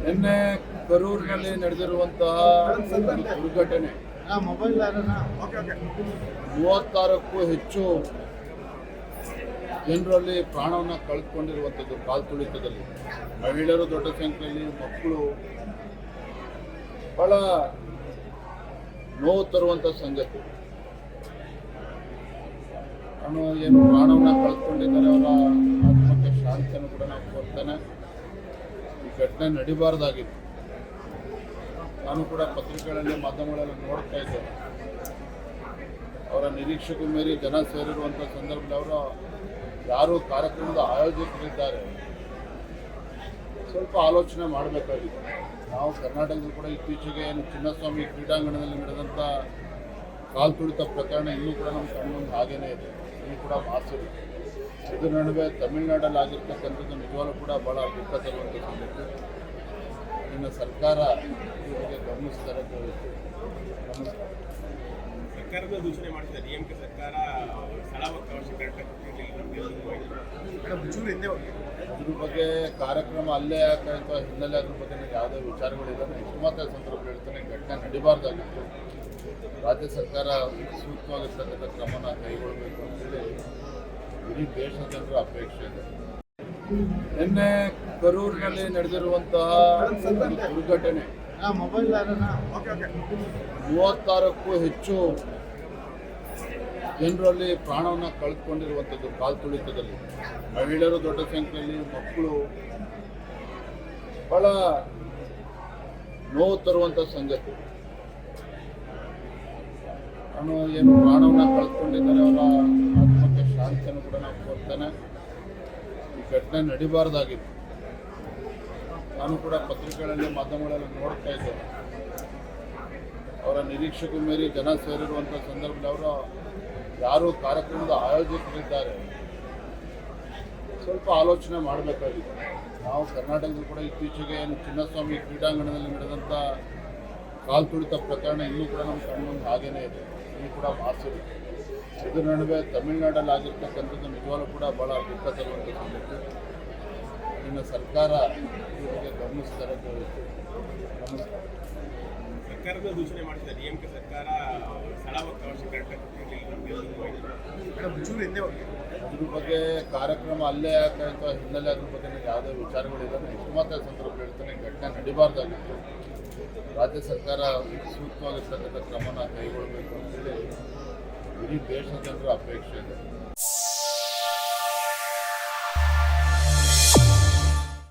ನಿನ್ನೆ ಕರೂರಿನಲ್ಲಿ ನಡೆದಿರುವಂತಹ ದುರ್ಘಟನೆ 36ಕ್ಕೂ ಹೆಚ್ಚು ಜನರಲ್ಲಿ ಪ್ರಾಣವನ್ನು ಕಳೆದುಕೊಂಡಿರುವಂಥದ್ದು ಕಾಲ್ತುಳಿತದಲ್ಲಿ. ಮಹಿಳೆಯರು ದೊಡ್ಡ ಸಂಖ್ಯೆಯಲ್ಲಿ, ಮಕ್ಕಳು, ಬಹಳ ನೋವು ತರುವಂಥ ಸಂಗತಿ. ನಾನು ಏನು ಪ್ರಾಣವನ್ನು ಕಳೆದುಕೊಂಡಿದ್ದಾರೆ ಅವರ ಆತ್ಮಕ್ಕೆ ಶಾಂತಿಯನ್ನು ಕೂಡ ನಾವು ಕೋರ್ತೇನೆ. ಈ ಘಟನೆ ನಡಿಬಾರ್ದಾಗಿತ್ತು. ನಾನು ಕೂಡ ಪತ್ರಿಕೆಗಳಲ್ಲಿ, ಮಾಧ್ಯಮಗಳಲ್ಲಿ ನೋಡ್ತಾ ಇದ್ದೆ. ಅವರ ನಿರೀಕ್ಷೆಗೂ ಮೀರಿ ಜನ ಸೇರಿರುವಂಥ ಸಂದರ್ಭದಲ್ಲಿ ಅವರು ಯಾರು ಕಾರ್ಯಕ್ರಮದ ಆಯೋಜಕರಿದ್ದಾರೆ ಸ್ವಲ್ಪ ಆಲೋಚನೆ ಮಾಡಬೇಕಾಗಿತ್ತು. ನಾವು ಕರ್ನಾಟಕದಲ್ಲಿ ಕೂಡ ಇತ್ತೀಚೆಗೆ ಚಿನ್ನಸ್ವಾಮಿ ಕ್ರೀಡಾಂಗಣದಲ್ಲಿ ನಡೆದಂಥ ಕಾಲ್ತುಳಿತ ಪ್ರಕರಣ ಇನ್ನೂ ಕೂಡ ನಮ್ಮ ಕಣ್ಮುಂದೆ ಹಾಗೇನೇ ಇದೆ. ಇನ್ನೂ ಕೂಡ ಮಾಸಿದೆ. ಇದರ ನಡುವೆ ತಮಿಳುನಾಡಲ್ಲಿ ಆಗಿರ್ತಕ್ಕಂಥದ್ದು ನಿಜವಾಗ್ಲೂ ಕೂಡ ಭಾಳ ದುಃಖ ತರುವಂಥ ಸಂಗತಿ. ಇನ್ನು ಸರ್ಕಾರ ಈ ಬಗ್ಗೆ ಗಮನಿಸ್ತಾರೆ ಅಂತ ಹೇಳ್ತೀವಿ. ಸರ್ಕಾರದ ದೂಷಣೆ ಮಾಡ್ತಿದ್ದಾರೆ. ಡಿಎಂಕೆ ಸರ್ಕಾರ ಸ್ಥಳಾವಕಾಶ ಅದ್ರ ಬಗ್ಗೆ ಕಾರ್ಯಕ್ರಮ ಅಲ್ಲೇ ಯಾಕಂತ ಹಿನ್ನೆಲೆ ಅದ್ರ ಬಗ್ಗೆ ಯಾವುದೇ ವಿಚಾರಗಳಿಲ್ಲ. ಸುಮತ ಸಂದರ್ಭ ಹೇಳ್ತಾನೆ ಘಟನೆ ನಡಿಬಾರ್ದಾಗಿತ್ತು. ರಾಜ್ಯ ಸರ್ಕಾರ ಸೂಕ್ತವಾಗಿರ್ತಕ್ಕಂಥ ಕ್ರಮನ ಕೈಗೊಳ್ಳಬೇಕು ಅಂತೇಳಿ ಇಡೀ ದೇಶದ ಜನರ ಅಪೇಕ್ಷೆ ಇದೆ. ನಿನ್ನೆ ಕರೂರಿನಲ್ಲಿ ನಡೆದಿರುವಂತಹ ದುರ್ಘಟನೆ 36ಕ್ಕೂ ಹೆಚ್ಚು ಜನರಲ್ಲಿ ಪ್ರಾಣವನ್ನು ಕಳೆದುಕೊಂಡಿರುವಂಥದ್ದು ಕಾಲ್ತುಳಿತದಲ್ಲಿ. ಮಹಿಳೆಯರು ದೊಡ್ಡ ಸಂಖ್ಯೆಯಲ್ಲಿ, ಮಕ್ಕಳು, ಬಹಳ ನೋವು ತರುವಂಥ ಸಂಗತಿ. ನಾನು ಏನು ಪ್ರಾಣವನ್ನು ಕಳೆದುಕೊಂಡಿದ್ದಾರೆ ಅವರ ಆತ್ಮಕ್ಕೆ ಶಾಂತಿಯನ್ನು ಕೂಡ ನಾವು ಕೋರ್ತೇನೆ. ಈ ಘಟನೆ ನಡಿಬಾರ್ದಾಗಿತ್ತು. ನಾನು ಕೂಡ ಪತ್ರಿಕೆಗಳಲ್ಲಿ, ಮಾಧ್ಯಮಗಳಲ್ಲಿ ನೋಡ್ತಾ ಇದ್ದೆ. ಅವರ ನಿರೀಕ್ಷೆಗೂ ಮೀರಿ ಜನ ಸೇರಿರುವಂಥ ಸಂದರ್ಭದಲ್ಲಿ ಅವರು ಯಾರು ಕಾರ್ಯಕ್ರಮದ ಆಯೋಜಕರಿದ್ದಾರೆ ಸ್ವಲ್ಪ ಆಲೋಚನೆ ಮಾಡಬೇಕಾಗಿತ್ತು. ನಾವು ಕರ್ನಾಟಕದಲ್ಲಿ ಕೂಡ ಇತ್ತೀಚೆಗೆ ಚಿನ್ನಸ್ವಾಮಿ ಕ್ರೀಡಾಂಗಣದಲ್ಲಿ ನಡೆದಂಥ ಕಾಲ್ತುಳಿತ ಪ್ರಕರಣ ಇನ್ನೂ ಕೂಡ ನಮ್ಮ ಕಣ್ಮುಂದೆ ಹಾಗೇನೇ ಇದೆ. ಇನ್ನೂ ಕೂಡ ಮಾಸಿದೆ. ಇದರ ನಡುವೆ ತಮಿಳುನಾಡಲ್ಲಿ ಆಗಿರ್ತಕ್ಕಂಥದ್ದು ನಿಜವಾಗ್ಲೂ ಕೂಡ ಭಾಳ ದುಃಖ ತರುವಂಥ ಸಂಗತಿ. ಇನ್ನು ಸರ್ಕಾರ ಈ ಬಗ್ಗೆ ಗಮನಿಸ್ತಾರೆ ಅಂತ ಹೇಳ್ತೀವಿ. ಸರ್ಕಾರದ ದೂಷಣೆ ಮಾಡ್ತಿದ್ದಾರೆ. ಡಿಎಂಕೆ ಸರ್ಕಾರ ಸ್ಥಳಾವಕಾಶ ಅದ್ರ ಬಗ್ಗೆ ಕಾರ್ಯಕ್ರಮ ಅಲ್ಲೇ ಯಾಕಂತ ಹಿನ್ನೆಲೆ ಅದ್ರ ಬಗ್ಗೆ ಯಾವುದೇ ವಿಚಾರಗಳಿಲ್ಲ. ಸುಮತ ಸಂದರ್ಭ ಹೇಳ್ತಾನೆ ಘಟನೆ ನಡಿಬಾರ್ದಾಗಿತ್ತು. ರಾಜ್ಯ ಸರ್ಕಾರ ಸೂಕ್ತವಾಗಿರ್ತಕ್ಕಂಥ ಕ್ರಮನ ಕೈಗೊಳ್ಳಬೇಕು ಅಂತೇಳಿ ಇಡೀ ದೇಶದ ಜನರ ಅಪೇಕ್ಷೆ ಇದೆ.